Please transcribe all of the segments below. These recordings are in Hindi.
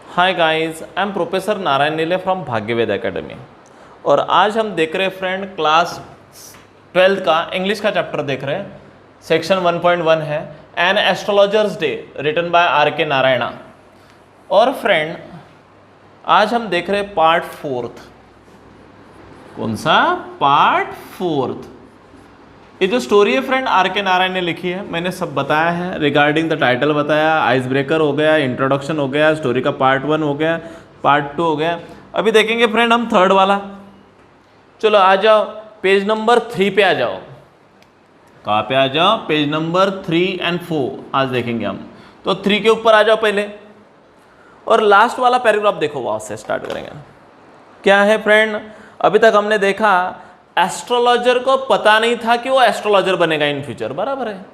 Hi guys, I am professor Narayan नीले फ्रॉम भाग्यवेद एकेडमी। और आज हम देख रहे हैं फ्रेंड क्लास 12 का इंग्लिश का चैप्टर देख रहे हैं। सेक्शन 1.1 है an astrologer's day written by R K Narayana. और फ्रेंड आज हम देख रहे हैं पार्ट 4। कौन सा? पार्ट 4। ये जो स्टोरी है फ्रेंड आर के नारायण ने लिखी है, मैंने सब बताया है। रिगार्डिंग द टाइटल बताया, आइस ब्रेकर हो गया, इंट्रोडक्शन हो गया, स्टोरी का पार्ट 1 हो गया, पार्ट 2 हो गया। अभी देखेंगे फ्रेंड हम थर्ड वाला। चलो आ जाओ, पेज नंबर 3 पे आ जाओ। कहाँ पे आ जाओ? पेज नंबर 3 और 4 आज देखेंगे हम। तो 3 के ऊपर आ जाओ पहले, और लास्ट वाला पैराग्राफ देखो, वहाँ से स्टार्ट करेंगे। क्या है फ्रेंड? अभी तक हमने देखा एस्ट्रोलॉजर को पता नहीं था कि वो एस्ट्रोलॉजर बनेगा इन फ्यूचर, बराबर है।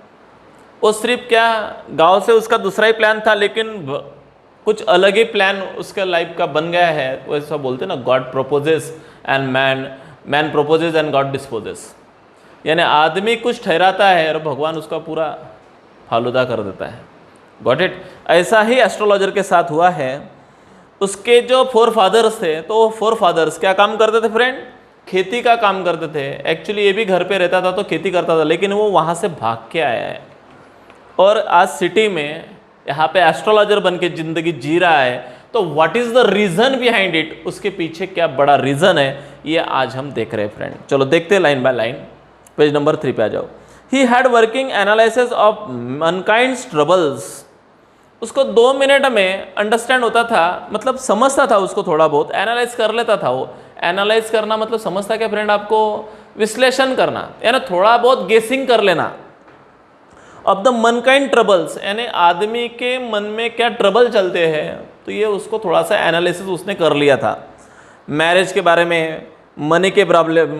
वो सिर्फ क्या गांव से उसका दूसरा ही प्लान था, लेकिन कुछ अलग ही प्लान उसके लाइफ का बन गया है। वो ऐसा बोलते हैं ना, God purposes and man purposes and God disposes. यानी आदमी कुछ ठहराता है और भगवान उसका पूरा फालूदा कर देता है। Got it? ऐसा ही एस्ट्रोलॉजर के साथ हुआ है। उसके जो 4 फादर्स थे, तो वो 4 फादर्स क्या काम करते थे फ्रेंड? खेती का काम करते थे। एक्चुअली ये भी घर पे रहता था तो खेती करता था, लेकिन वो वहाँ से भाग के आया है और आज सिटी में यहाँ पे एस्ट्रोलॉजर बन के ज़िंदगी जी रहा है। तो what is the reason behind it? उसके पीछे क्या बड़ा रीज़न है, ये आज हम देख रहे हैं फ्रेंड। चलो देखते हैं line by line. Page number 3 पे आ जाओ। He had working analysis of mankind's troubles. उसको 2 मिनट में अंडरस्टैंड होता था, मतलब समझता था उसको, थोड़ा बहुत एनालाइज कर लेता था वो। एनालाइज करना मतलब समझता क्या फ्रेंड? आपको विश्लेषण करना, यानी थोड़ा बहुत गेसिंग कर लेना। अब द मनकाइंड ट्रबल्स, यानी आदमी के मन में क्या ट्रबल चलते हैं, तो ये उसको थोड़ा सा एनालिसिस उसने कर लिया था। मैरिज के बारे में, मनी के प्रॉब्लम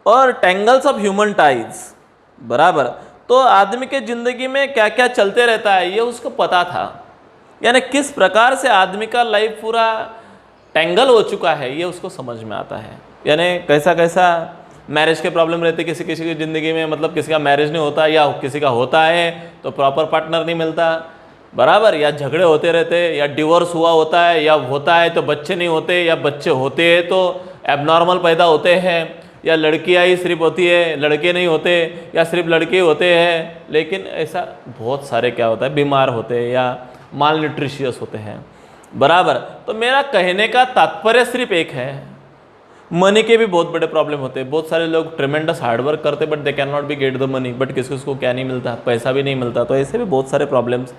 और टेंगल्स ऑफ ह्यूमन टाइज, बराबर। तो आदमी के ज़िंदगी में क्या क्या चलते रहता है ये उसको पता था। यानी किस प्रकार से आदमी का लाइफ पूरा टेंगल हो चुका है ये उसको समझ में आता है। यानी कैसा कैसा मैरिज के प्रॉब्लम रहते किसी किसी की ज़िंदगी में, मतलब किसी का मैरिज नहीं होता या किसी का होता है तो प्रॉपर पार्टनर नहीं मिलता, बराबर। या झगड़े होते रहते, या डिवोर्स हुआ होता है, या होता है तो बच्चे नहीं होते, या बच्चे होते हैं तो एबनॉर्मल पैदा होते हैं, या लड़कियाँ ही सिर्फ होती है, लड़के नहीं होते, या सिर्फ लड़के होते हैं। लेकिन ऐसा बहुत सारे क्या होता है, बीमार होते हैं या माल न्यूट्रिशियस होते हैं, बराबर। तो मेरा कहने का तात्पर्य सिर्फ एक है, मनी के भी बहुत बड़े प्रॉब्लम होते हैं। बहुत सारे लोग ट्रेमेंडस हार्डवर्क करते but they can not be get the money, but किसी किसको क्या नहीं मिलता, पैसा भी नहीं मिलता। तो ऐसे भी बहुत सारे प्रॉब्लम्स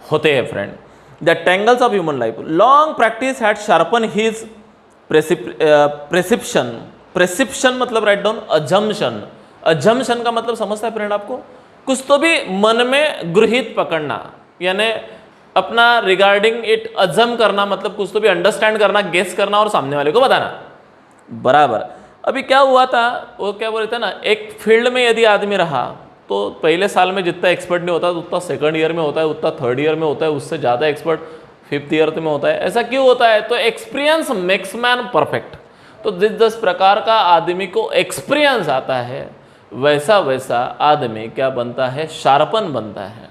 होते हैं friend. The tangles of human life, long practice had sharpen his perception. Perception मतलब राइट डाउन अजम्पशन। अजम्पशन का मतलब समझता है फ्रेंड आपको? कुछ तो भी मन में गृहित पकड़ना, यानी अपना रिगार्डिंग इट अजम करना, मतलब कुछ तो भी अंडरस्टैंड करना, गेस करना और सामने वाले को बताना, बराबर। अभी क्या हुआ था, वो क्या बोलते हैं ना, एक फील्ड में यदि आदमी रहा तो पहले साल में जितना एक्सपर्ट नहीं होता उतना सेकंड ईयर में होता है, उतना थर्ड ईयर में होता है, उससे ज़्यादा एक्सपर्ट 5th ईयर में होता है। ऐसा क्यों होता है? तो एक्सपीरियंस मेक्स मैन परफेक्ट। तो जिस प्रकार का आदमी को एक्सपीरियंस आता है, वैसा वैसा आदमी क्या बनता है? शार्पन बनता है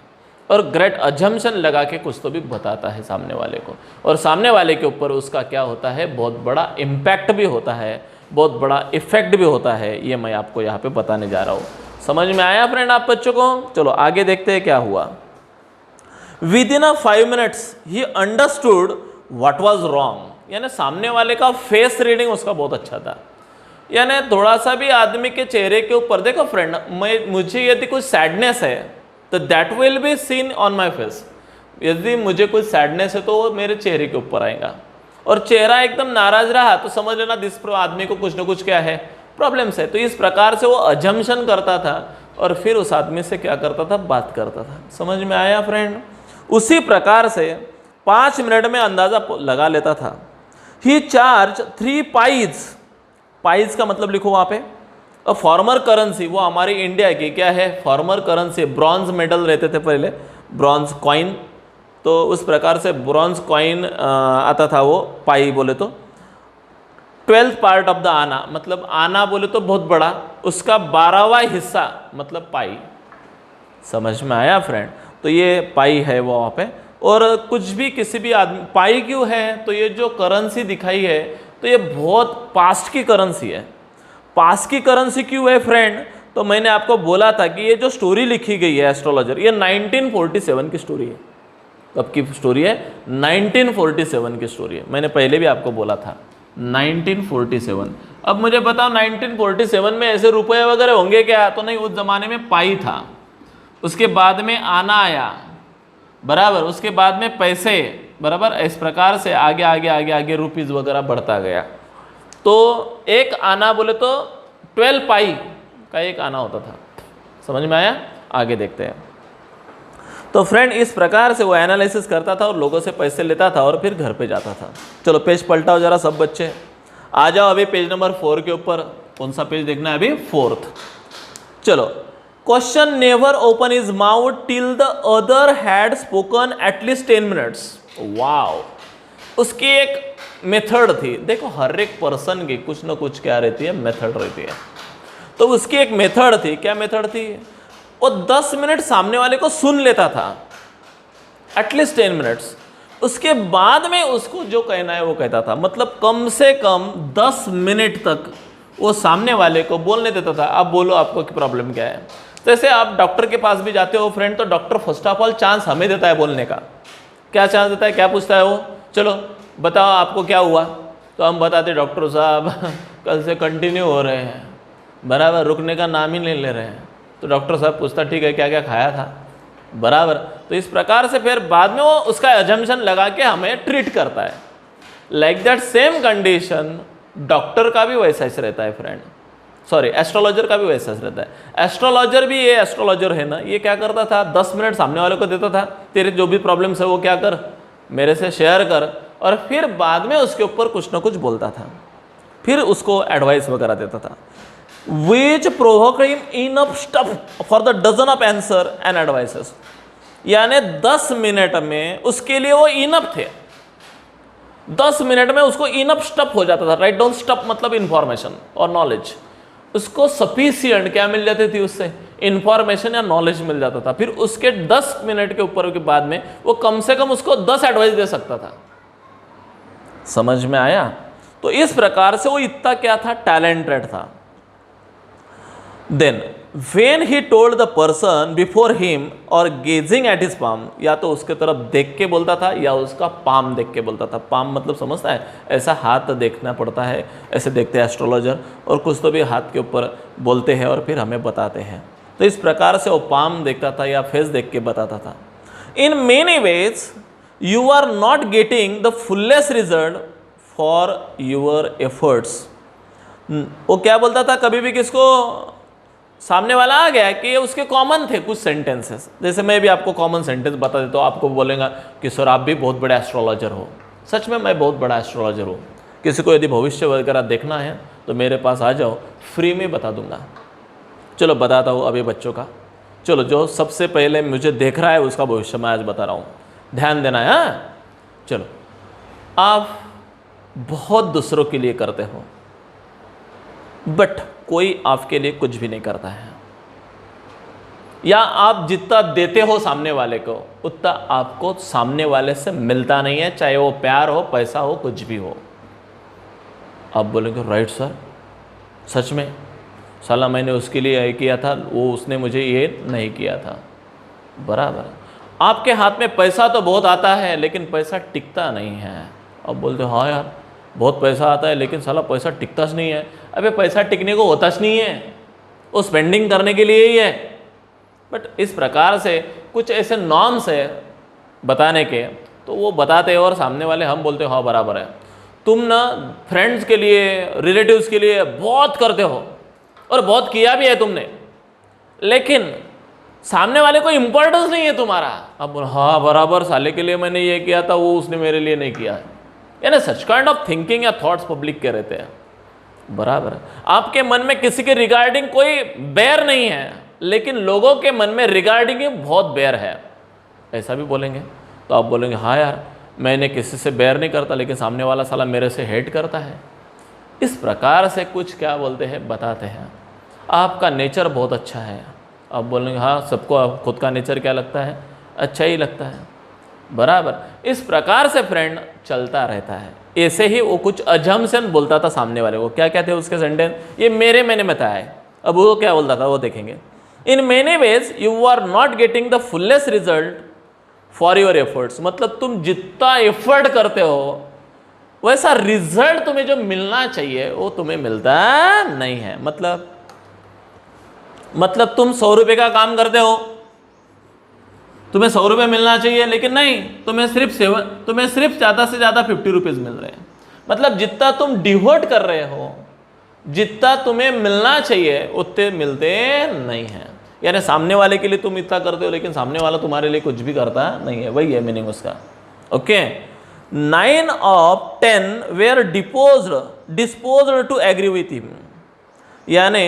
और ग्रेट अजम्पशन लगा के कुछ तो भी बताता है सामने वाले को, और सामने वाले के ऊपर उसका क्या होता है? बहुत बड़ा इम्पैक्ट भी होता है, बहुत बड़ा इफेक्ट भी होता है। ये मैं आपको यहाँ पे बताने जा रहा हूँ। समझ में आया फ्रेंड आप बच्चों को? चलो आगे देखते हैं क्या हुआ। With in 5 minutes he understood what was wrong. यानी सामने वाले का फेस रीडिंग उसका बहुत अच्छा था। यानी थोड़ा सा भी आदमी के चेहरे के ऊपर, देखो फ्रेंड, मुझे यदि कुछ सैडनेस है तो that will be seen on my face. यदि मुझे कुछ सैडनेस है तो वो मेरे चेहरे के ऊपर आएगा, और चेहरा एकदम नाराज रहा तो समझ लेना दिस आदमी को कुछ ना कुछ क्या है, प्रॉब्लम्स है। तो इस प्रकार से वो अजम्पशन करता था और फिर उस आदमी से क्या करता था? बात करता था। समझ में आया फ्रेंड? उसी प्रकार से 5 मिनट में अंदाजा लगा लेता था। ही चार्ज 3 पाइज। पाइज का मतलब लिखो वहाँ पे, फॉर्मर करेंसी, वो हमारी इंडिया की क्या है? Farmer currency. ब्रॉन्ज मेडल रहते थे पहले, ब्रॉन्ज कॉइन, तो उस प्रकार से ब्रॉन्ज कॉइन आता था वो, पाई बोले तो। 12th पार्ट ऑफ द आना, मतलब आना बोले तो बहुत बड़ा, उसका 12वां हिस्सा मतलब पाई। समझ में आया फ्रेंड? तो ये पाई है वो वहाँ पे। और कुछ भी किसी भी आदमी, पाई क्यों है, तो ये जो करेंसी दिखाई है तो ये बहुत पास्ट की करेंसी है। पास्ट की करेंसी क्यों है फ्रेंड, तो मैंने आपको बोला था कि ये जो स्टोरी लिखी गई है एस्ट्रोलॉजर, ये 1947 की स्टोरी है। कब की स्टोरी है, 1947 की स्टोरी है। मैंने पहले भी आपको बोला था 1947। अब मुझे बताओ 1947 में ऐसे रुपए वगैरह होंगे क्या, तो नहीं, उस जमाने में पाई था, उसके बाद में आना आया, बराबर, उसके बाद में पैसे, बराबर, इस प्रकार से आगे आगे आगे आगे रुपीज़ वगैरह बढ़ता गया। तो एक आना बोले तो 12 पाई का एक आना होता था। समझ में आया, आगे देखते हैं। तो फ्रेंड इस प्रकार से वो एनालिसिस करता था और लोगों से पैसे लेता था और फिर घर पे जाता था। चलो पेज पलटाओ जरा सब बच्चे, आ जाओ अभी पेज नंबर 4 के ऊपर। कौन सा पेज देखना है अभी, 4th। चलो, question never open his mouth till the other had spoken at least 10 minutes. Wow, उसकी एक मेथड थी। देखो हर एक पर्सन की कुछ ना कुछ क्या रहती है, मेथड रहती है। तो उसकी एक मेथड थी। क्या मेथड थी, वो 10 मिनट सामने वाले को सुन लेता था, एटलीस्ट 10 मिनट्स। उसके बाद में उसको जो कहना है वो कहता था। मतलब कम से कम 10 मिनट तक वो सामने वाले को बोलने देता था। आप बोलो आपको की प्रॉब्लम क्या है। जैसे आप डॉक्टर के पास भी जाते हो फ्रेंड, तो doctor first of all chance हमें देता है बोलने का। क्या चांस देता है, क्या पूछता है वो, चलो बताओ आपको क्या हुआ, तो हम बताते डॉक्टर साहब कल से कंटिन्यू हो रहे हैं, बराबर, रुकने का नाम ही नहीं ले रहे हैं। तो डॉक्टर साहब पूछता ठीक है क्या क्या खाया था, बराबर। तो इस प्रकार से फिर बाद में वो उसका एजम्पशन लगा के हमें ट्रीट करता है। Like that same condition doctor का भी वैसा ही रहता है फ्रेंड, सॉरी एस्ट्रोलॉजर का भी वैसा ही रहता है। एस्ट्रोलॉजर भी, ये एस्ट्रोलॉजर है ना, ये क्या करता था, 10 मिनट सामने वाले को देता था, तेरे जो भी प्रॉब्लम्स है वो क्या कर, मेरे से शेयर कर, और फिर बाद में उसके ऊपर कुछ ना कुछ बोलता था, फिर उसको एडवाइस वगैरह देता था। Which provoke him enough stuff for the dozen of answer and advices. यानी 10 मिनट में उसके लिए वो इनफ थे। 10 मिनट में उसको इनफ स्टफ हो जाता था। राइट डाउन, स्टफ मतलब इंफॉर्मेशन और नॉलेज। उसको सफिशिएंट क्या मिल जाती थी, उससे इंफॉर्मेशन या नॉलेज मिल जाता था। फिर उसके 10 मिनट के ऊपर के बाद में वो कम से कम उसको 10 एडवाइस दे सकता था। समझ में आया। तो इस प्रकार से वो इतना क्या था, टैलेंटेड था। Then when he told the person before him और गेजिंग एट हिज पाम, या तो उसके तरफ देख के बोलता था या उसका पाम देख के बोलता था। पाम मतलब समझता है, ऐसा हाथ देखना पड़ता है, ऐसे देखते हैं एस्ट्रोलॉजर, और कुछ तो भी हाथ के ऊपर बोलते हैं और फिर हमें बताते हैं। तो इस प्रकार से वो पाम देखता था या फेस देख के बताता था। In many ways you are not getting the fullest result for your efforts. वो क्या बोलता था, कभी भी किसको सामने वाला आ गया कि उसके कॉमन थे कुछ सेंटेंसेस। जैसे मैं भी आपको कॉमन सेंटेंस बता देता हूँ, आपको बोलेगा कि सर आप भी बहुत बड़े एस्ट्रोलॉजर हो। सच में मैं बहुत बड़ा एस्ट्रोलॉजर हूँ। किसी को यदि भविष्य वगैरह देखना है तो मेरे पास आ जाओ, फ्री में बता दूंगा। चलो बताता हूँ अभी बच्चों का। चलो जो सबसे पहले मुझे देख रहा है उसका भविष्य मैं आज बता रहा हूँ, ध्यान देना है। हाँ चलो, आप बहुत दूसरों के लिए करते हो, बट कोई आपके लिए कुछ भी नहीं करता है, या आप जितना देते हो सामने वाले को उतना आपको सामने वाले से मिलता नहीं है, चाहे वो प्यार हो, पैसा हो, कुछ भी हो। आप बोलेंगे राइट सर, सच में साला मैंने उसके लिए ये किया था, वो उसने मुझे ये नहीं किया था, बराबर। आपके हाथ में पैसा तो बहुत आता है लेकिन पैसा टिकता नहीं है। अब बोलते हाँ यार बहुत पैसा आता है लेकिन साला पैसा टिकता नहीं है। अबे पैसा टिकने को होता नहीं है, वो स्पेंडिंग करने के लिए ही है। बट इस प्रकार से कुछ ऐसे नॉर्म्स है बताने के, तो वो बताते हैं और सामने वाले हम बोलते हो हाँ बराबर है। तुम ना फ्रेंड्स के लिए, रिलेटिव्स के लिए बहुत करते हो और बहुत किया भी है तुमने, लेकिन सामने वाले को इम्पोर्टेंस नहीं है तुम्हारा। अब हाँ बराबर, साले के लिए मैंने ये किया था, वो उसने मेरे लिए नहीं किया है। यानी सच काइंड ऑफ थिंकिंग या थॉट्स पब्लिक के रहते हैं, बराबर। आपके मन में किसी के रिगार्डिंग कोई बैर नहीं है, लेकिन लोगों के मन में रिगार्डिंग बहुत बैर है, ऐसा भी बोलेंगे। तो आप बोलेंगे हाँ यार मैंने किसी से बैर नहीं करता, लेकिन सामने वाला साला मेरे से हेट करता है। इस प्रकार से कुछ क्या बोलते हैं, बताते हैं आपका नेचर बहुत अच्छा है। आप बोलेंगे हाँ, सबको खुद का नेचर क्या लगता है, अच्छा ही लगता है। बराबर। इस प्रकार से फ्रेंड चलता रहता है। ऐसे ही वो कुछ अजम्पशन बोलता था सामने वाले को। क्या क्या थे उसके सेंटेंस, ये मेरे मैंने बताया है। अब वो क्या बोलता था वो देखेंगे। In many ways you are not getting the fullest result for your efforts, मतलब तुम जितना एफर्ट करते हो वैसा रिजल्ट तुम्हें जो मिलना चाहिए वो तुम्हें मिलता नहीं है। मतलब तुम 100 रुपये का काम करते हो, तुम्हें 100 रुपये मिलना चाहिए, लेकिन नहीं, तुम्हें सिर्फ ज़्यादा से ज़्यादा 50 रुपीज़ मिल रहे हैं। मतलब जितना तुम डिवोट कर रहे हो, जितना तुम्हें मिलना चाहिए उतने मिलते नहीं हैं। यानी सामने वाले के लिए तुम इतना करते हो, लेकिन सामने वाला तुम्हारे लिए कुछ भी करता नहीं है। वही है मीनिंग उसका। Okay, 9 of 10 were disposed to agree with him, यानी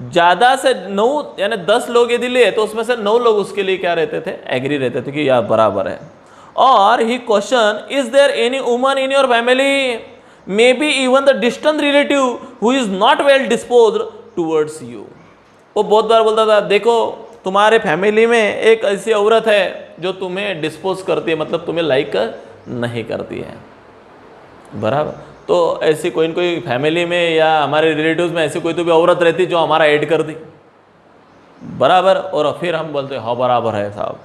ज़्यादा से 9 यानी 10 लोग यदि लिए तो उसमें से 9 लोग उसके लिए क्या रहते थे, एग्री रहते थे कि यार बराबर है। और he question, is there any woman in your family, maybe even the distant relative who is not well disposed towards you. वो बहुत बार बोलता था, देखो तुम्हारे फैमिली में एक ऐसी औरत है जो तुम्हें डिस्पोज करती है, मतलब तुम्हें लाइक नहीं करती है। बराबर। तो ऐसी कोई न कोई फैमिली में या हमारे रिलेटिव्स में ऐसी कोई तो भी औरत रहती जो हमारा ऐड कर दी। बराबर। और फिर हम बोलते हाँ बराबर है साहब।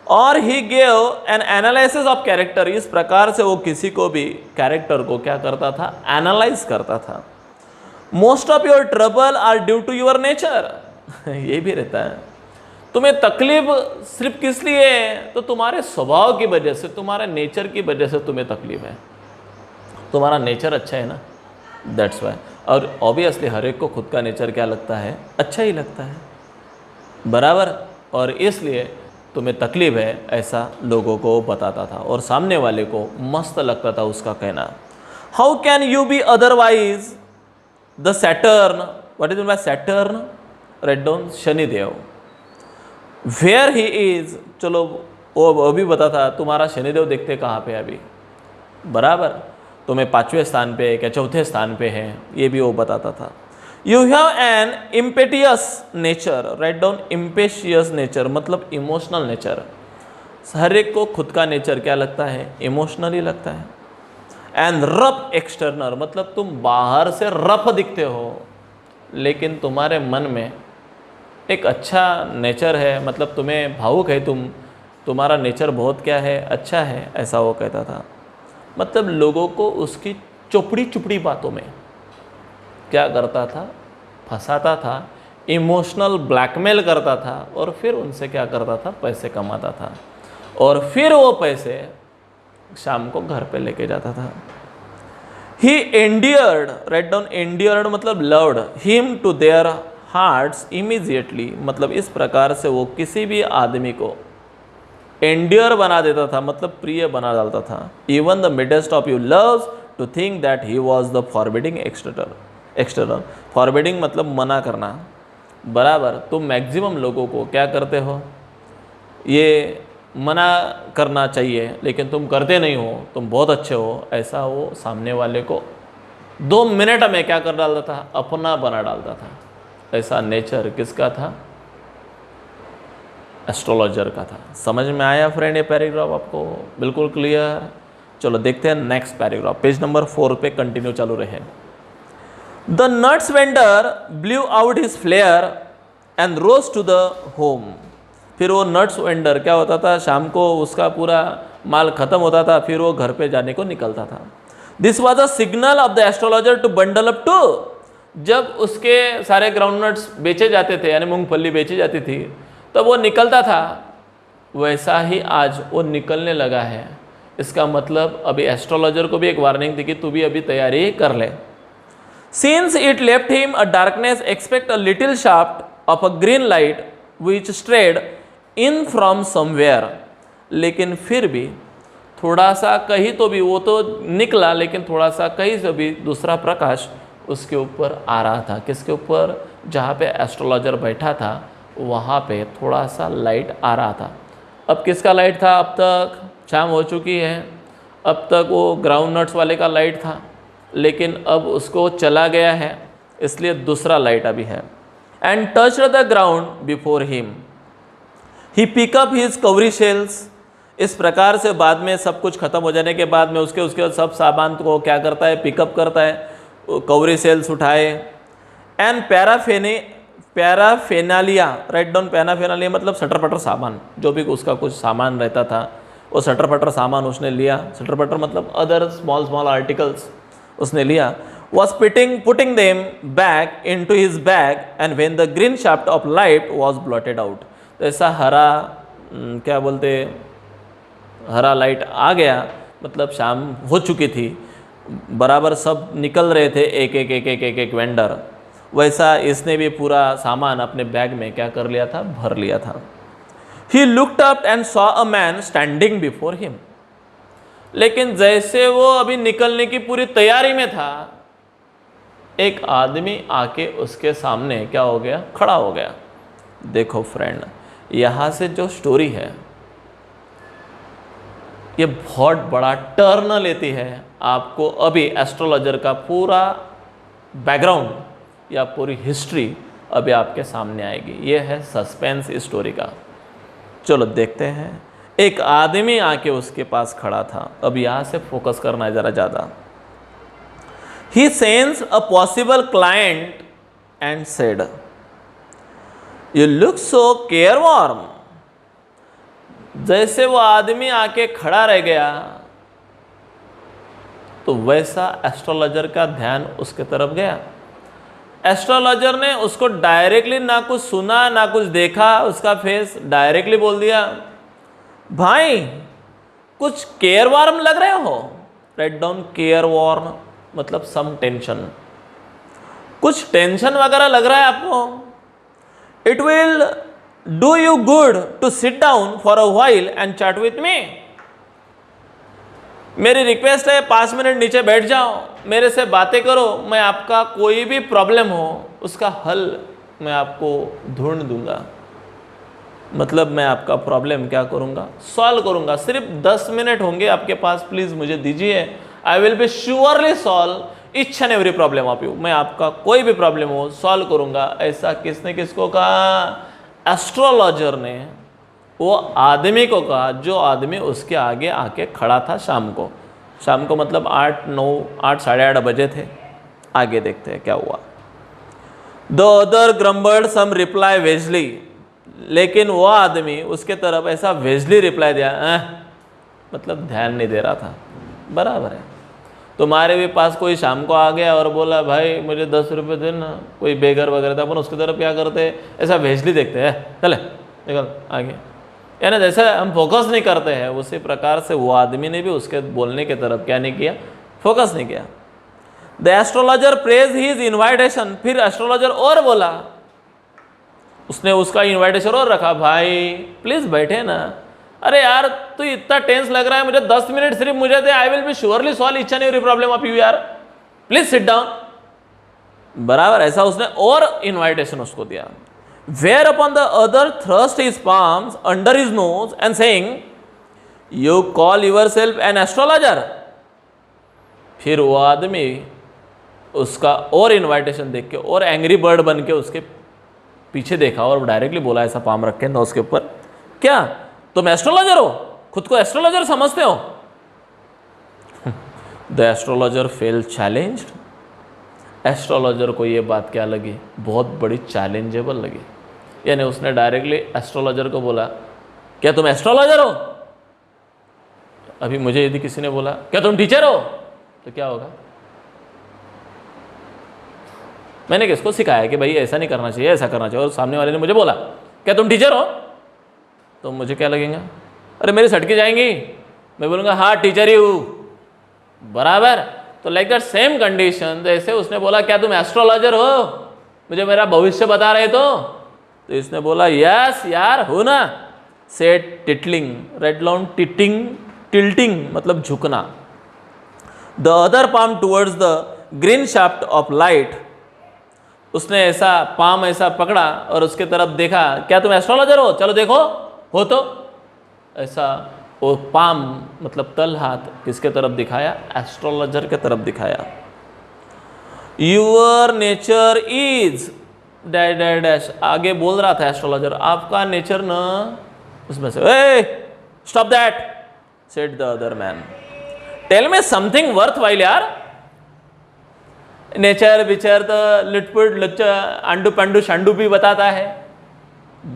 और he gave an analysis of character, इस प्रकार से वो किसी को भी कैरेक्टर को क्या करता था, एनालाइज करता था। Most of your trouble are due to your nature, ये भी रहता है। तुम्हें तकलीफ सिर्फ किस लिए है, तो तुम्हारे स्वभाव की वजह से, तुम्हारे नेचर की वजह से तुम्हें तकलीफ है। तुम्हारा नेचर अच्छा है ना, दैट्स वाई। और ऑब्वियसली हर एक को खुद का नेचर क्या लगता है, अच्छा ही लगता है। बराबर। और इसलिए तुम्हें तकलीफ है, ऐसा लोगों को बताता था और सामने वाले को मस्त लगता था उसका कहना। How can you be otherwise the Saturn, what is mean by Saturn, write down Shanidev. Where he is, चलो वो भी बताता तुम्हारा शनिदेव देखते कहाँ पे अभी। बराबर। तुम्हें 5वें स्थान पे क्या चौथे स्थान पे है, ये भी वो बताता था। You have an impetuous nature, write down impetuous nature, मतलब इमोशनल नेचर। हर एक को खुद का नेचर क्या लगता है, इमोशनली लगता है। एंड रफ एक्सटर्नल, मतलब तुम बाहर से रफ दिखते हो, लेकिन तुम्हारे मन में एक अच्छा नेचर है, मतलब तुम्हें भावुक है, तुम्हारा नेचर बहुत क्या है, अच्छा है, ऐसा वो कहता था। मतलब लोगों को उसकी चुपड़ी चुपड़ी बातों में क्या करता था, फंसाता था, इमोशनल ब्लैकमेल करता था, और फिर उनसे क्या करता था, पैसे कमाता था, और फिर वो पैसे शाम को घर पे लेके जाता था। ही एंडियर्ड, राइट डाउन एंडियर्ड मतलब loved him to their hearts immediately, मतलब इस प्रकार से वो किसी भी आदमी को एंडियर बना देता था, मतलब प्रिय बना डालता था। Even the mildest of you loves to think that he was the forbidding external. Forbidding मतलब मना करना। बराबर। तुम मैक्सिमम लोगों को क्या करते हो, ये मना करना चाहिए, लेकिन तुम करते नहीं हो, तुम बहुत अच्छे हो, ऐसा वो सामने वाले को 2 मिनट में क्या कर डालता था, अपना बना डालता था। ऐसा नेचर किसका था, एस्ट्रोलॉजर का था। समझ में आया फ्रेंड ये पैराग्राफ आपको बिल्कुल क्लियर। चलो देखते हैं नेक्स्ट पैराग्राफ, पेज नंबर 4 पे कंटिन्यू चालू रहे। The nuts vendor blew out his flare and rose to the home. फिर वो नट्स वेंडर क्या होता था, शाम को उसका पूरा माल खत्म होता था, फिर वो घर पे जाने को निकलता था। This was a signal of the astrologer to bundle up too. जब उसके सारे ग्राउंड नट्स बेचे जाते थे, यानी मूंगफली बेची जाती थी, तब वो निकलता था। वैसा ही आज वो निकलने लगा है। इसका मतलब अभी एस्ट्रोलॉजर को भी एक वार्निंग थी कि तू भी अभी तैयारी कर ले। Since it left him a darkness, expect a little shaft of a green light which strayed in from somewhere. लेकिन फिर भी थोड़ा सा कहीं तो भी, वो तो निकला, लेकिन थोड़ा सा कहीं से भी दूसरा प्रकाश उसके ऊपर आ रहा था। किसके ऊपर, जहाँ पे एस्ट्रोलॉजर बैठा था वहाँ पे थोड़ा सा लाइट आ रहा था। अब किसका लाइट था, अब तक शाम हो चुकी है, अब तक वो ग्राउंड नट्स वाले का लाइट था, लेकिन अब उसको चला गया है, इसलिए दूसरा लाइट अभी है। And touch the ground before him, he pick up his cowrie shells. इस प्रकार से बाद में सब कुछ खत्म हो जाने के बाद में उसके सब सामान को क्या करता है, पिकअप करता है, कवरी सेल्स उठाए। एंड पैराफेनालिया, राइट डाउन पैराफेनालिया मतलब सटर पटर सामान, जो भी उसका कुछ सामान रहता था वो सटर पटर सामान उसने लिया। सटर पटर मतलब अदर स्मॉल स्मॉल आर्टिकल्स उसने लिया। was putting them back into his bag and when the green shaft of light was blotted out, तो ऐसा हरा क्या बोलते, हरा लाइट आ गया, मतलब शाम हो चुकी थी, बराबर सब निकल रहे थे एक वेंडर, वैसा इसने भी पूरा सामान अपने बैग में क्या कर लिया था, भर लिया था। He looked up and saw a man standing before him, लेकिन जैसे वो अभी निकलने की पूरी तैयारी में था, एक आदमी आके उसके सामने क्या हो गया, खड़ा हो गया। देखो फ्रेंड, यहाँ से जो स्टोरी है ये बहुत बड़ा टर्न लेती है। आपको अभी एस्ट्रोलॉजर का पूरा बैकग्राउंड या पूरी हिस्ट्री अभी आपके सामने आएगी। ये है सस्पेंस इस स्टोरी का। चलो देखते हैं। एक आदमी आके उसके पास खड़ा था। अब यहाँ से फोकस करना है ज़रा ज़्यादा। He sensed a possible client and said, "You look so careworn." जैसे वो आदमी आके खड़ा रह गया तो वैसा एस्ट्रोलॉजर का ध्यान उसके तरफ गया। एस्ट्रोलॉजर ने उसको डायरेक्टली ना कुछ सुना ना कुछ देखा, उसका फेस डायरेक्टली बोल दिया, भाई कुछ केयरवॉर्म लग रहे हो। राइट डाउन केयरवॉर्म मतलब सम टेंशन, कुछ टेंशन वगैरह लग रहा है आपको। It will do you good to sit down for a while and chat with me. मेरी रिक्वेस्ट है 5 मिनट नीचे बैठ जाओ, मेरे से बातें करो, मैं आपका कोई भी प्रॉब्लम हो उसका हल मैं आपको ढूंढ दूंगा। मतलब मैं आपका प्रॉब्लम क्या करूंगा, सॉल्व करूंगा। सिर्फ 10 मिनट होंगे आपके पास, प्लीज मुझे दीजिए। आई will be surely solve each and every problem of you. मैं आपका कोई भी प्रॉब्लम हो सॉल्व करूंगा। ऐसा किसने किसको कहा? एस्ट्रोलॉजर ने वो आदमी को कहा, जो आदमी उसके आगे आके खड़ा था शाम को मतलब 8 साढ़े 8 बजे थे। आगे देखते हैं क्या हुआ। The other grumbled some reply vaguely, लेकिन वो आदमी उसके तरफ ऐसा वेजली रिप्लाई दिया, मतलब ध्यान नहीं दे रहा था। बराबर है, तुम्हारे भी पास कोई शाम को आ गया और बोला भाई मुझे 10 रुपये दे ना, कोई बेगर वगैरह था, अपन उसकी तरफ क्या करते, ऐसा वेजली देखते हैं, चले निकल आगे, यानी जैसे हम फोकस नहीं करते हैं उसी प्रकार से वो आदमी ने भी उसके बोलने की तरफ क्या नहीं किया, फोकस नहीं किया। The astrologer praise his invitation, फिर एस्ट्रोलॉजर और बोला, उसने उसका इन्वाइटेशन और रखा, भाई प्लीज बैठे ना। अरे यार तू इतना टेंस लग रहा है, मुझे 10 मिनट सिर्फ मुझे दे, I will be surely solve each and every problem of you यार, प्लीज सिट डाउन। बराबर ऐसा उसने और इन्वाइटेशन उसको दिया। Whereupon the other thrust his palms under his nose and saying, you call yourself an astrologer. फिर वो आदमी उसका और इन्वाइटेशन देख के और एंग्री बर्ड बन के उसके पीछे देखा और डायरेक्टली बोला, ऐसा पाम रखे ना उसके ऊपर, क्या तुम एस्ट्रोलॉजर हो, खुद को एस्ट्रोलॉजर समझते हो? The astrologer fail challenged. Astrologer को ये बात क्या लगी, बहुत बड़ी चैलेंजेबल लगी। यानी उसने डायरेक्टली एस्ट्रोलॉजर को बोला, क्या तुम एस्ट्रोलॉजर हो? अभी मुझे यदि किसी ने बोला क्या तुम टीचर हो, तो क्या होगा? मैंने किसको सिखाया कि भाई ऐसा नहीं करना चाहिए, ऐसा करना चाहिए, और सामने वाले ने मुझे बोला क्या तुम टीचर हो, तो मुझे क्या लगेगा? अरे मेरी सटकी जाएंगी, मैं बोलूँगा हाँ टीचर ही हूँ। बराबर। तो लाइक दैट सेम कंडीशन, जैसे उसने बोला क्या तुम एस्ट्रोलॉजर हो, मुझे मेरा भविष्य बता रहे तो इसने बोला यस यार हूँ ना। सेट टिटलिंग, रेड लाउन टिल्टिंग मतलब झुकना। The other palm towards the green shaft of light, उसने ऐसा पाम ऐसा पकड़ा और उसके तरफ देखा, क्या तुम एस्ट्रोलॉजर हो, चलो देखो हो तो। ऐसा वो पाम मतलब तल हाथ किसके तरफ दिखाया? एस्ट्रोलॉजर के तरफ दिखाया। Your nature is dash dash dash, आगे बोल रहा था एस्ट्रोलॉजर, आपका नेचर न, उसमें से stop that, said the other man. Tell me something worthwhile यार. नेचर विचर तो लिटपुट लुच्चा अंडू पंडू शंडू भी बताता है,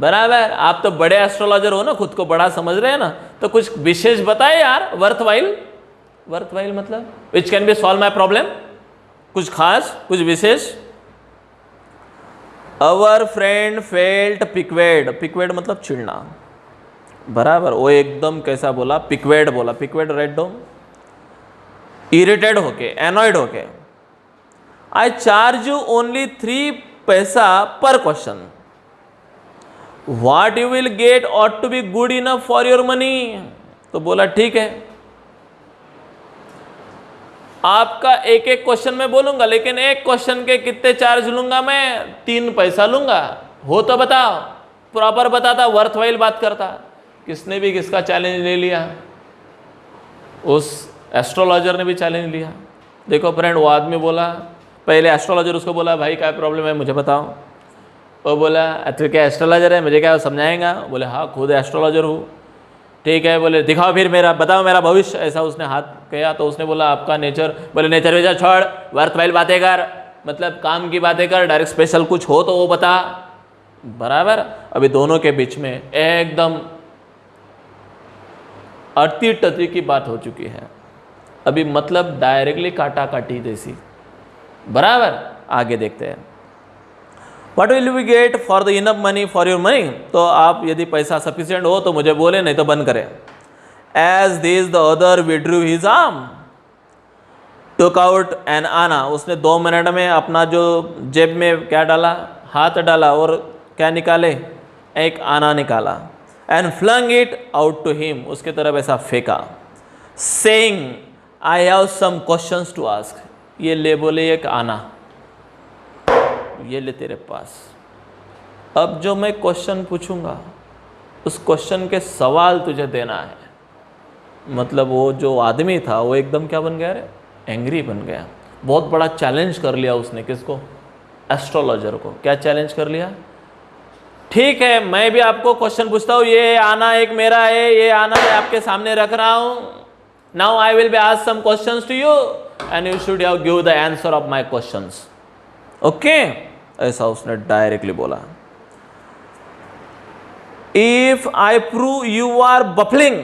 बराबर. आप तो बड़े एस्ट्रोलॉजर हो ना, खुद को बड़ा समझ रहे हैं ना, तो कुछ विशेष बताए यार. वर्थवाइल, वर्थवाइल मतलब which can be solve my problem, कुछ खास, कुछ विशेष. अवर फ्रेंड फेल्ट पिक्वेड. पिक्वेड मतलब चिढ़ना, बराबर. वो एकदम कैसा बोला, पिक्वेड बोला. पिक्वेड रेड डोम, इरिटेड होके, एनॉयड होके. I charge you only 3 paisa per question. What you will get ought to be good enough for your money. तो बोला ठीक है, आपका एक एक क्वेश्चन में बोलूंगा, लेकिन एक क्वेश्चन के कितने चार्ज लूंगा मैं? 3 पैसा लूंगा. हो तो बताओ. प्रॉपर बताता, वर्थवाइल बात करता. किसने भी किसका चैलेंज ले लिया, उस एस्ट्रोलॉजर ने भी चैलेंज लिया. देखो फ्रेंड, वो आदमी बोला, पहले एस्ट्रोलॉजर उसको बोला भाई क्या प्रॉब्लम है मुझे बताओ. वो बोला तो क्या एस्ट्रोलॉजर है, मुझे क्या समझाएगा? बोले हाँ खुद एस्ट्रोलॉजर हूँ. ठीक है, बोले दिखाओ फिर मेरा, बताओ मेरा भविष्य. ऐसा उसने हाथ किया तो उसने बोला आपका नेचर. बोले नेचर वेचर छोड़, वर्थवाइल बातें कर, मतलब काम की बातें कर, डायरेक्ट स्पेशल कुछ हो तो वो बता, बराबर. अभी दोनों के बीच में एकदम अति टती की बात हो चुकी है. अभी मतलब डायरेक्टली काटा काटी जैसी, बराबर. आगे देखते हैं. What will we get for the enough money for your money? तो आप यदि पैसा सफिशिएंट हो तो मुझे बोले, नहीं तो बंद करें. As this the other withdrew his arm, took out an आना. उसने 2 मिनट में अपना जो जेब में क्या डाला, हाथ डाला और क्या निकाले, एक आना निकाला. And flung it out to him, उसके तरफ ऐसा फेंका. Saying, I have some questions to ask. ये ले बोले एक आना, ये ले तेरे पास. अब जो मैं क्वेश्चन पूछूंगा उस क्वेश्चन के सवाल तुझे देना है. मतलब वो जो आदमी था वो एकदम क्या बन गया रे, एंग्री बन गया. बहुत बड़ा चैलेंज कर लिया उसने. किसको? एस्ट्रोलॉजर को. क्या चैलेंज कर लिया? ठीक है, मैं भी आपको क्वेश्चन पूछता हूँ. ये आना एक मेरा है, ये आना मैं आपके सामने रख रहा हूँ. Now I will be ask some questions to you and you should have give the answer of my questions. Okay, ऐसा उसने डायरेक्टली बोला. If I prove you are bluffing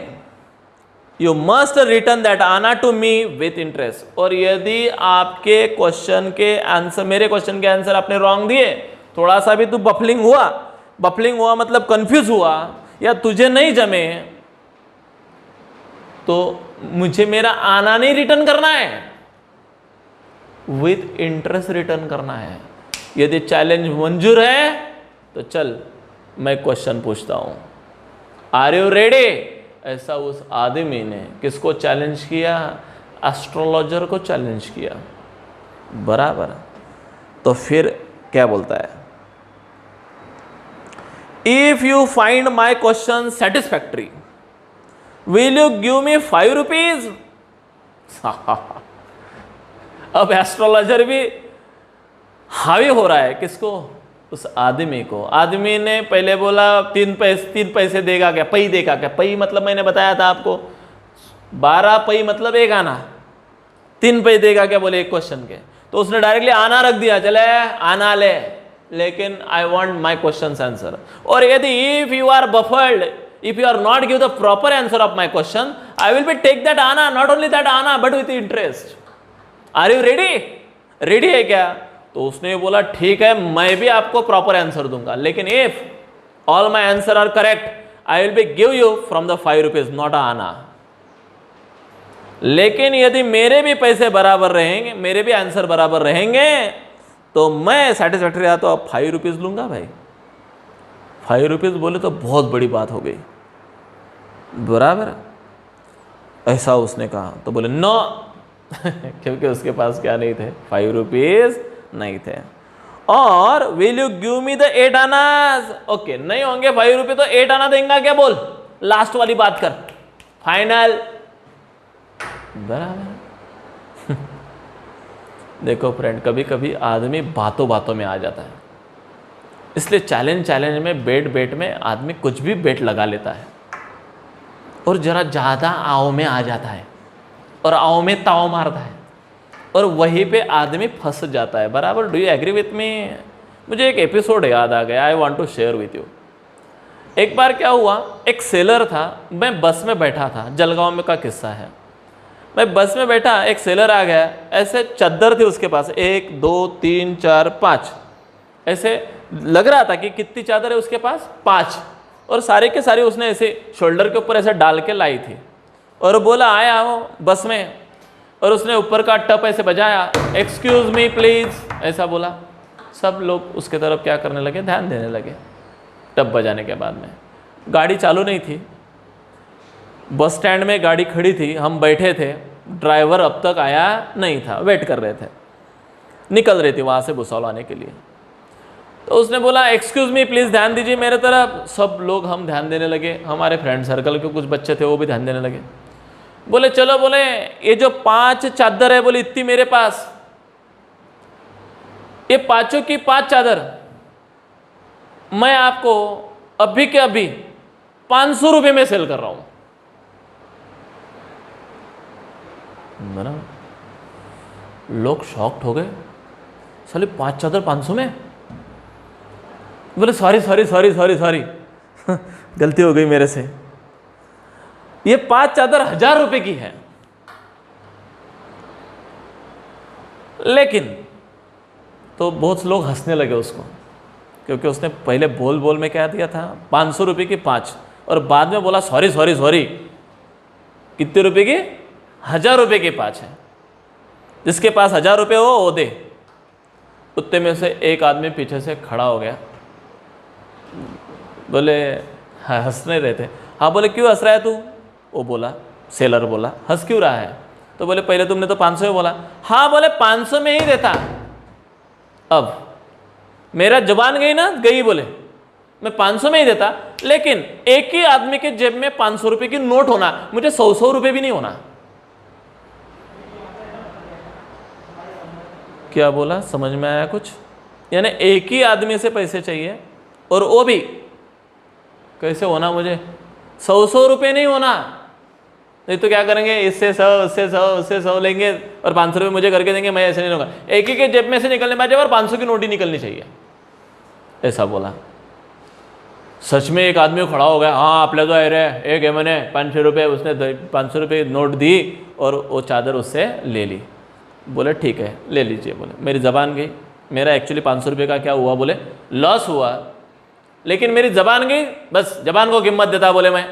you must return that anna to me with interest. और यदि आपके क्वेश्चन के आंसर, मेरे क्वेश्चन के आंसर आपने रॉन्ग दिए, थोड़ा सा भी तू बफलिंग हुआ मतलब कंफ्यूज हुआ या तुझे नहीं जमे, तो मुझे मेरा आना नहीं रिटर्न करना है, विथ इंटरेस्ट रिटर्न करना है. यदि चैलेंज मंजूर है तो चल मैं क्वेश्चन पूछता हूं. Are you ready? ऐसा उस आदमी ने किसको चैलेंज किया? एस्ट्रोलॉजर को चैलेंज किया, बराबर. तो फिर क्या बोलता है? If you find my question satisfactory will you give me 5 rupees. अब एस्ट्रोलॉजर भी हावी हो रहा है. किसको? उस आदमी को. आदमी ने पहले बोला 3 पैसे देगा क्या, पई देगा क्या. पई मतलब मैंने बताया था आपको 12 पई मतलब एक आना. 3 पई देगा क्या बोले एक क्वेश्चन के. तो उसने डायरेक्टली आना रख दिया, चले आना ले, लेकिन I want my question answer. और यदि if you are baffled, if you are not give the proper answer of my question, I will be take that आना, not only that आना but with interest. Are you ready? Ready है क्या? तो उसने बोला ठीक है, मैं भी आपको प्रॉपर आंसर दूंगा, लेकिन if all my answer are correct I will be give you from the 5 rupees, not anna. लेकिन यदि मेरे भी पैसे बराबर रहेंगे, मेरे भी आंसर बराबर रहेंगे, तो मैं सेटिस्फैक्ट्री रहा तो अब 5 रुपीज लूंगा भाई. 5 रुपीज बोले तो बहुत बड़ी बात हो गई, बराबर. ऐसा उसने कहा तो बोले नो, क्योंकि उसके पास क्या नहीं थे, 5 रुपीज नहीं थे. और will you give me the 8 आनाज. ओके, नहीं होंगे 5 रुपये तो 8 आना देंगे क्या, बोल लास्ट वाली बात कर, फाइनल, बराबर. देखो फ्रेंड, कभी कभी आदमी बातों बातों में आ जाता है, इसलिए चैलेंज में बेट में आदमी कुछ भी बेट लगा लेता है. और ज़रा ज़्यादा आओ में आ जाता है और आओ में ताव मारता है और वहीं पे आदमी फंस जाता है। बराबर, do you agree with me? मुझे एक एपिसोड याद आ गया, I want to share with you. एक बार क्या हुआ, एक सेलर था, मैं बस में बैठा था, जलगांव में का किस्सा है। मैं बस में बैठा, एक सेलर आ गया, ऐसे चादर थी उसके पास, 1 2 3 4 5, ऐसे लग रहा था कि कितनी चादर है उसके पास, 5, और सारे के सारे उसने ऐसे शोल्डर के ऊपर ऐसे डाल के लाई थी और बोला आया हो बस में, और उसने ऊपर का टप ऐसे बजाया, एक्सक्यूज मी प्लीज, ऐसा बोला। सब लोग उसके तरफ क्या करने लगे, ध्यान देने लगे। टप बजाने के बाद में गाड़ी चालू नहीं थी, बस स्टैंड में गाड़ी खड़ी थी, हम बैठे थे, ड्राइवर अब तक आया नहीं था, वेट कर रहे थे, निकल रही थी वहाँ से भुसावल आने के लिए। तो उसने बोला एक्सक्यूज मी प्लीज़, ध्यान दीजिए मेरे तरफ। सब लोग हम ध्यान देने लगे, हमारे फ्रेंड सर्कल के कुछ बच्चे थे वो भी ध्यान देने लगे। बोले चलो, बोले ये जो 5 चादर है, बोले इतनी मेरे पास, ये 5 की 5 चादर मैं आपको अभी के अभी 500 रुपये में सेल कर रहा हूं। लोग शॉक्ड हो गए, साले 5 चादर 500 में? बोले sorry sorry sorry sorry sorry गलती हो गई मेरे से, ये 5 चादर 1000 रुपए की है। लेकिन तो बहुत लोग हंसने लगे उसको, क्योंकि उसने पहले बोल बोल में क्या दिया था, 500 रुपये की 5, और बाद में बोला सॉरी सॉरी सॉरी, कितने रुपए की, 1000 रुपये की 5 है। जिसके पास 1000 रुपये हो वो दे। उतने में से एक आदमी पीछे से खड़ा हो गया, बोले हाँ, हंसने रहे थे। हाँ, बोले क्यों हंस रहा है तू? वो बोला, सेलर बोला हंस क्यों रहा है? तो बोले पहले तुमने तो 500 में बोला। हाँ, बोले 500 में ही देता। अब मेरा जुबान गई ना, गई, बोले मैं 500 में ही देता, लेकिन एक ही आदमी के जेब में 500 रुपये की नोट होना, मुझे 100 रुपये भी नहीं होना। क्या बोला, समझ में आया कुछ? यानी एक ही आदमी से पैसे चाहिए, और वो भी कैसे होना, मुझे 100 रुपये नहीं होना। नहीं तो क्या करेंगे, इससे 100 उससे 100 उससे 100 लेंगे और 500 रुपये मुझे करके देंगे, मैं ऐसे नहीं लूँगा। एक ही के जेब में से निकलने पाए और 500 की नोट ही निकलनी चाहिए, ऐसा बोला। सच में एक आदमी खड़ा हो गया, हाँ आप ले तो रहे, एक है मैंने 500 रुपये, उसने 500 रुपये नोट दी और वो चादर उससे ले ली। बोले ठीक है ले लीजिए। बोले मेरी ज़बान गई, मेरा एक्चुअली 500 रुपये का क्या हुआ, बोले लॉस हुआ, लेकिन मेरी ज़बान गई, बस ज़बान को कीमत देता बोले मैं,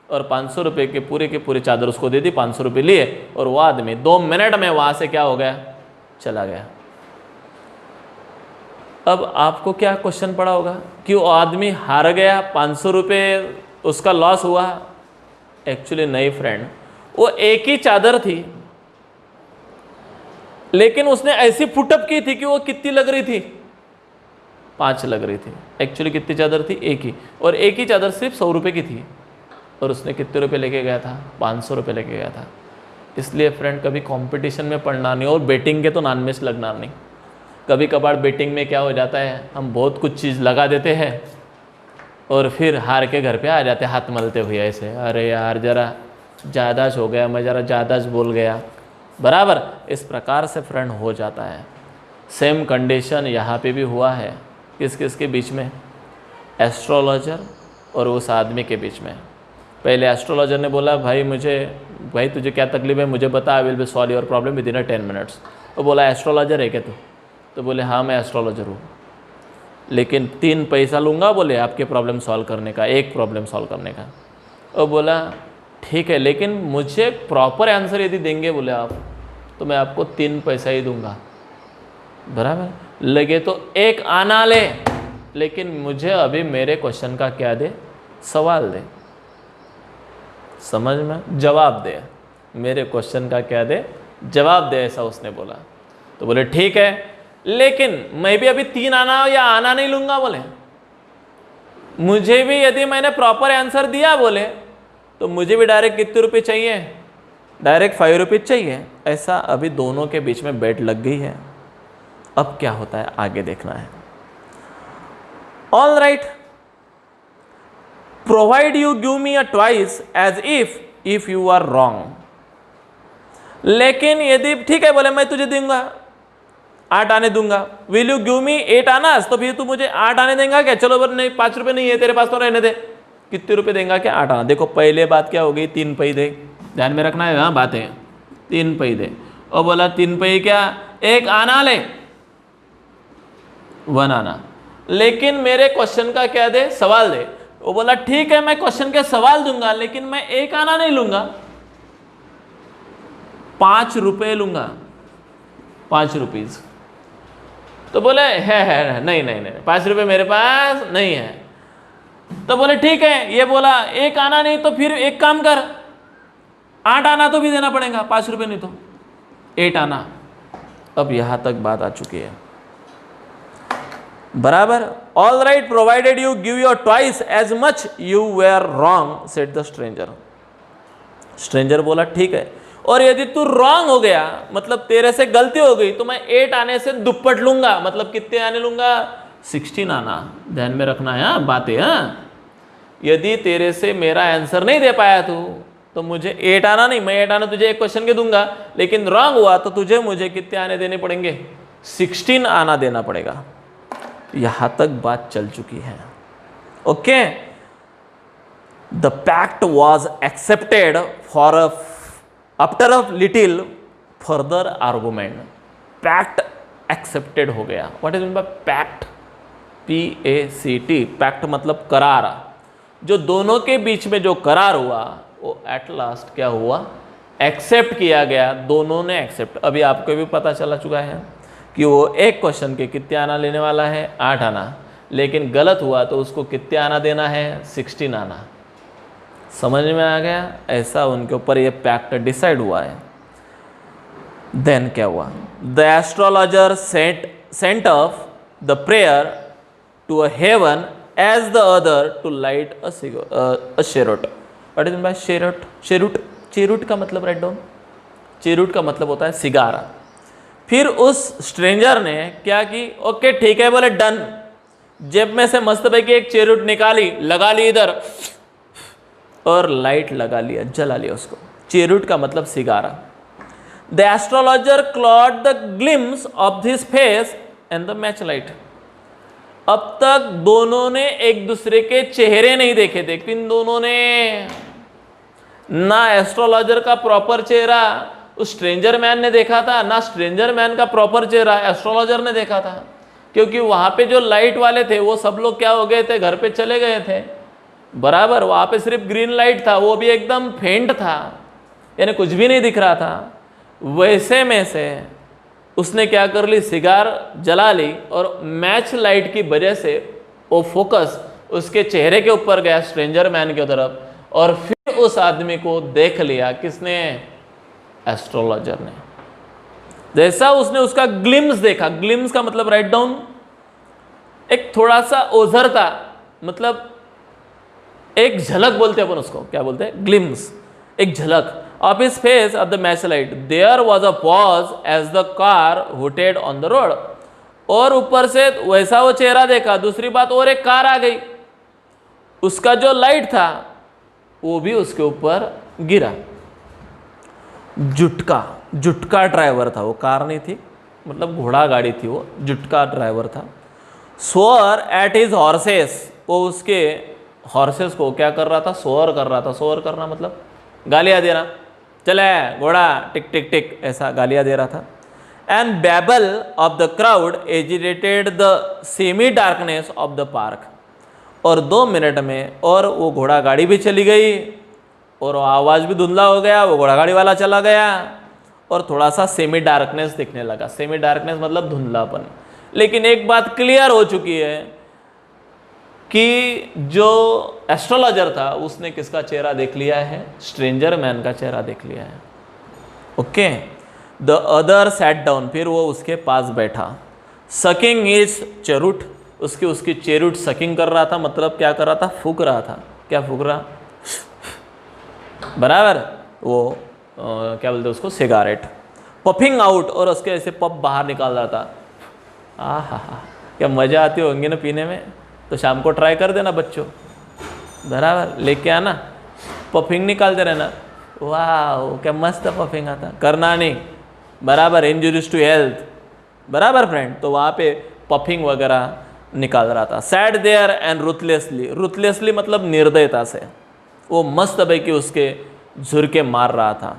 और 500 रुपये के पूरे चादर उसको दे दी, 500 रुपये लिए, और वो आदमी 2 मिनट में वहाँ से क्या हो गया, चला गया। अब आपको क्या क्वेश्चन पड़ा होगा कि वो आदमी हार गया, 500 रुपये उसका लॉस हुआ? एक्चुअली नहीं फ्रेंड, वो एक ही चादर थी, लेकिन उसने ऐसी पुटअप की थी कि वो कितनी लग रही थी, 5 लग रही थी। एक्चुअली कितनी चादर थी, एक ही, और एक ही चादर सिर्फ 100 रुपये की थी, और उसने कितने रुपए लेके गया था, 500 रुपये लेके गया था। इसलिए फ्रेंड कभी कंपटीशन में पढ़ना नहीं, और बेटिंग के तो नान में से लगना नहीं। कभी कभार बेटिंग में क्या हो जाता है, हम बहुत कुछ चीज़ लगा देते हैं और फिर हार के घर पे आ जाते हैं हाथ मलते हुए ऐसे, अरे यार ज़रा ज़्यादा हो गया, मैं ज़रा ज़्यादा बोल गया। बराबर इस प्रकार से फ्रेंड हो जाता है। सेम कंडीशन यहाँ पे भी हुआ है, किस किस के बीच में, एस्ट्रोलॉजर और उस आदमी के बीच में। पहले एस्ट्रोलॉजर ने बोला भाई तुझे क्या तकलीफ है मुझे बता, आई will B solve your problem with in 10 minutes. वो बोला एस्ट्रोलॉजर है क्या तू? तो बोले हाँ मैं एस्ट्रोलॉजर हूँ, लेकिन 3 पैसा लूँगा बोले आपके प्रॉब्लम सॉल्व करने का, एक प्रॉब्लम सॉल्व करने का। वो बोला ठीक है, लेकिन मुझे प्रॉपर आंसर यदि देंगे बोले आप, तो मैं आपको 3 पैसा ही दूंगा। बराबर, लगे तो एक आना ले, लेकिन मुझे अभी मेरे क्वेश्चन का क्या दे, सवाल दे, समझ में, जवाब दे, मेरे क्वेश्चन का क्या दे, जवाब दे, ऐसा उसने बोला। तो बोले ठीक है, लेकिन मैं भी अभी 3 आना या आना नहीं लूँगा बोले, मुझे भी यदि मैंने प्रॉपर आंसर दिया बोले तो मुझे भी डायरेक्ट कितने रुपये चाहिए, डायरेक्ट 5 रुपये चाहिए। ऐसा अभी दोनों के बीच में बेट लग गई है। अब क्या होता है आगे देखना है। All right, provide you give me a twice as if you are wrong. लेकिन यदि ठीक है बोले मैं तुझे दूंगा 8 आने दूंगा, विल यू गिव मी 8 आनास, तो फिर तू मुझे 8 आने देगा क्या? चलो बोले नहीं 5 रुपए नहीं है तेरे पास तो रहने दे, कितने रुपए देगा क्या? 8 आना। देखो पहले बात क्या हो गई, 3 पै दे, ध्यान में रखना है, हाँ बात है 3 पै दे, और बोला 3 पै क्या 1 आना ले 1 आना। लेकिन मेरे क्वेश्चन का क्या दे, सवाल दे। वो बोला ठीक है मैं क्वेश्चन के सवाल दूंगा लेकिन मैं 1 आना नहीं लूंगा, 5 रुपए लूंगा, 5 रुपीज। तो बोले है नहीं नहीं नहीं 5 रुपए मेरे पास नहीं है। तो बोले ठीक है, ये बोला 1 आना नहीं तो फिर एक काम कर 8 आना तो भी देना पड़ेगा, 5 रुपए नहीं तो 8 आना। अब यहां तक बात आ चुकी है बराबर। All right provided you give your twice as much you were wrong said the stranger. Stranger बोला ठीक है, और यदि तू रॉन्ग हो गया मतलब तेरे से गलती हो गई तो मैं 8 आने से दुप्पट लूंगा, मतलब कितने आने लूंगा 16 आना। ध्यान में रखना है हाँ बातें। हाँ यदि तेरे से मेरा आंसर नहीं दे पाया तू तो मुझे 8 आना नहीं, मैं 8 आना तुझे एक क्वेश्चन के दूंगा, लेकिन रॉन्ग हुआ तो तुझे मुझे कितने आने देने पड़ेंगे 16 आना देना पड़ेगा। यहां तक बात चल चुकी है। Okay, the pact was accepted for after a little further argument. Pact accepted हो गया। What is mean by pact? PACT, pact मतलब करार। जो दोनों के बीच में जो करार हुआ वो एट लास्ट क्या हुआ, एक्सेप्ट किया गया, दोनों ने एक्सेप्ट। अभी आपको भी पता चला चुका है कि वो एक क्वेश्चन के कितने आना लेने वाला है 8 आना, लेकिन गलत हुआ तो उसको कितने आना देना है 16 आना। समझ में आ गया? ऐसा उनके ऊपर ये पैक्ट डिसाइड हुआ है। देन क्या हुआ, the astrologer sent off the prayer to a heaven as the other to light a cheroot. What is mean by cheroot? Cheroot का मतलब राइट डाउन, चेरुट का मतलब होता है सिगार। फिर उस स्ट्रेंजर ने क्या की, ओके ठीक है बोले डन, जेब में से मस्त पैकी एक चेरुट निकाली, लगा ली इधर और लाइट लगा लिया, जला लिया उसको। चेरुट का मतलब सिगारा। The astrologer caught the glimpse of this face and the match light. अब तक दोनों ने एक दूसरे के चेहरे नहीं देखे थे, किन दोनों ने, ना एस्ट्रोलॉजर का प्रॉपर चेहरा उस स्ट्रेंजर मैन ने देखा था, ना स्ट्रेंजर मैन का प्रॉपर चेहरा एस्ट्रोलॉजर ने देखा था, क्योंकि वहां पे जो लाइट वाले थे वो सब लोग क्या हो गए थे, घर पे चले गए थे बराबर। वहां पे सिर्फ ग्रीन लाइट था, वो भी एकदम फेंट था, यानी कुछ भी नहीं दिख रहा था। वैसे में से उसने क्या कर ली, सिगार जला ली और मैच लाइट की वजह से वो फोकस उसके चेहरे के ऊपर गया, स्ट्रेंजर मैन की तरफ, और फिर उस आदमी को देख लिया। किसने? एस्ट्रोलॉजर ने। जैसा उसने उसका ग्लिम्स देखा, ग्लिम्स का मतलब राइट डाउन, एक थोड़ा सा ओझर था, मतलब एक झलक बोलते हैं अपन उसको, क्या बोलते हैं, ग्लिम्स, एक झलक of his face of the match light. There was a pause as the car hooted on the road. और ऊपर से वैसा वो चेहरा देखा। दूसरी बात, और एक कार आ गई, उसका जो लाइट था वो भी उसके ऊपर गिरा। जुटका ड्राइवर था वो, कार नहीं थी, मतलब घोड़ा गाड़ी थी वो, जुटका ड्राइवर था। सोअर एट हिज हॉर्सेस, वो उसके हॉर्सेस को क्या कर रहा था, सोअर कर रहा था। सोअर करना मतलब गालियां देना, चले घोड़ा टिक टिक टिक, ऐसा गालियां दे रहा था। And babble of the crowd agitated the semi darkness of the park. और 2 मिनट में और वो घोड़ा गाड़ी भी चली गई और आवाज़ भी धुंधला हो गया, वो घोड़ा गाड़ी वाला चला गया और थोड़ा सा सेमी डार्कनेस दिखने लगा। सेमी डार्कनेस मतलब धुंधलापन। लेकिन एक बात क्लियर हो चुकी है कि जो एस्ट्रोलॉजर था उसने किसका चेहरा देख लिया है, स्ट्रेंजर मैन का चेहरा देख लिया है। Okay, the other sat down, फिर वो उसके पास बैठा। सकिंग हिज चेरुट, उसकी चेरुट सकिंग कर रहा था, मतलब क्या कर रहा था, फूक रहा था। क्या फूक रहा, बराबर, वो क्या बोलते उसको, सिगारेट। पफिंग आउट, और उसके ऐसे पफ बाहर निकाल रहा था। हा, क्या मज़ा आती होंगी ना पीने में, तो शाम को ट्राई कर देना बच्चों, बराबर, लेके आना, पफिंग निकालते रहना, वाह क्या मस्त पफिंग आता, करना नहीं, बराबर, इंजुरीज टू हेल्थ, बराबर फ्रेंड। तो वहाँ पे पफिंग वगैरह निकाल रहा था। सैड देयर एंड रुथलेसली, रुथलेसली मतलब निर्दयता से, वो मस्त भाई कि उसके झुरके मार रहा था।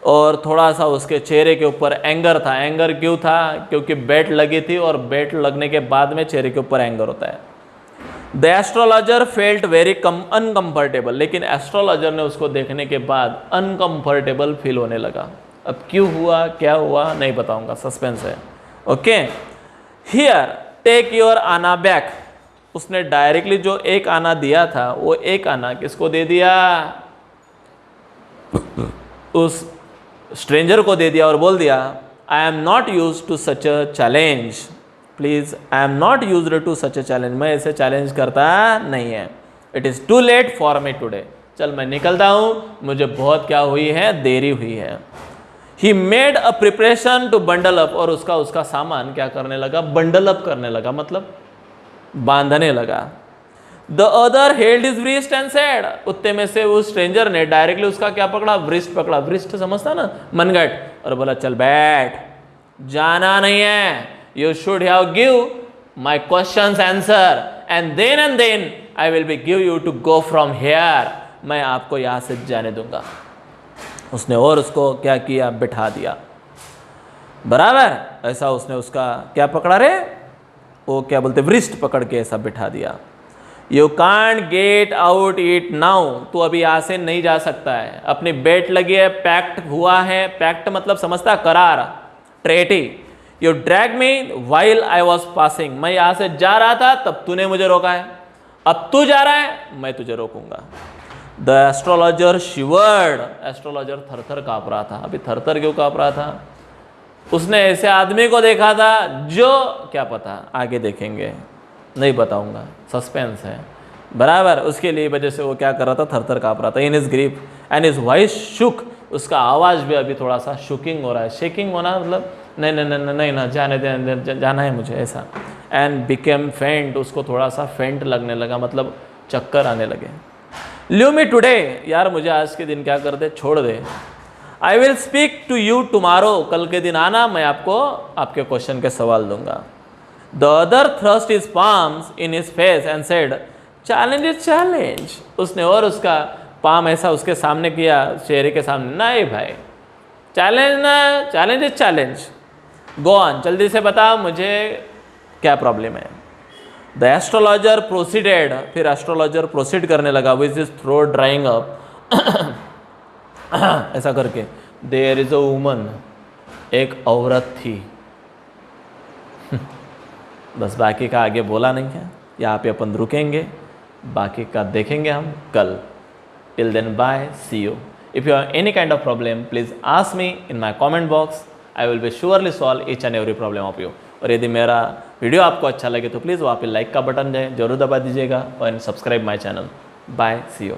और थोड़ा सा उसके चेहरे के ऊपर एंगर था। एंगर क्यों था? क्योंकि बेट लगी थी और बेट लगने के बाद में चेहरे के ऊपर एंगर होता है। The astrologer felt very uncomfortable, लेकिन एस्ट्रोलॉजर ने उसको देखने के बाद अनकंफर्टेबल फील होने लगा। अब क्यों हुआ, क्या हुआ, नहीं बताऊंगा, सस्पेंस है। ओके, हियर टेक योर आना बैक। उसने डायरेक्टली जो एक आना दिया था, वो एक आना किसको दे दिया? उस स्ट्रेंजर को दे दिया और बोल दिया, I am not use to such a challenge, please I am not use to such a challenge, मैं इसे चैलेंज करता नहीं है। It is too late for me today, चल मैं निकलता हूं, मुझे बहुत क्या हुई है, देरी हुई है। He made a preparation to bundle up, और उसका सामान क्या करने लगा? बंडल अप करने लगा, मतलब बांधने लगा। The other held his wrist and said, उत्ते में से उस स्ट्रेंजर ने डायरेक्टली उसका क्या पकड़ा? wrist पकड़ा। wrist समझता ना, मनगट, और बोला चल बैठ, जाना नहीं है, you should have give my questions answer and then I will be give you to go from here, मैं आपको यहाँ से जाने दूंगा। उसने और उसको क्या किया? बिठा दिया, बराबर। ऐसा उसने उसका क्या पकड़ा रे, वो क्या बोलते, wrist पकड़ के ऐसा बिठा दिया। You can't get out it now, तू अभी यहाँ से नहीं जा सकता है, अपनी बेट लगी है, पैक्ट हुआ है, पैक्ट मतलब समझता, करार, treaty. You drag me while I was passing, मैं यहाँ से जा रहा था तब तूने मुझे रोका है, अब तू जा रहा है, मैं तुझे रोकूंगा। द एस्ट्रोलॉजर शिवर्ड, एस्ट्रोलॉजर थरथर काँप रहा था। अभी थरथर क्यों काँप रहा था? उसने ऐसे आदमी को देखा था जो, क्या पता, आगे देखेंगे, नहीं बताऊंगा, सस्पेंस है, बराबर। उसके लिए वजह से वो क्या कर रहा था? थरथर काँप रहा था। In his grief and his voice shook, उसका आवाज़ भी अभी थोड़ा सा शुकिंग हो रहा है। शेकिंग होना मतलब नहीं नहीं नहीं नहीं ना, जाने दे, जाना है मुझे, ऐसा। एंड बिकेम फेंट, उसको थोड़ा सा फेंट लगने लगा, मतलब चक्कर आने लगे। लीव मी टुडे, यार मुझे आज के दिन क्या कर दे, छोड़ दे। I will speak to you tomorrow, कल के दिन आना, मैं आपको आपके क्वेश्चन के सवाल दूंगा। The other thrust his palms in his face and said, challenge is challenge. उसने और उसका पाम ऐसा उसके सामने किया, चेहरे के सामने, नहीं भाई, चैलेंज ना, challenge is challenge, go on, जल्दी से बता मुझे क्या प्रॉब्लम है। द एस्ट्रोलॉजर प्रोसीडेड, फिर एस्ट्रोलॉजर प्रोसीड करने लगा with his throat drawing up, ऐसा करके, देयर इज अ वुमन, एक औरत थी। बस बाकी का आगे बोला नहीं है, यहाँ पे अपन रुकेंगे, बाकी का देखेंगे हम कल। Till then bye, see you. If you have any kind of problem, please ask me in my comment box, I will be surely solve each and every problem of you. और यदि मेरा वीडियो आपको अच्छा लगे तो प्लीज़ वहाँ पे लाइक का बटन जरूर दबा दीजिएगा और subscribe my channel. Bye, see you.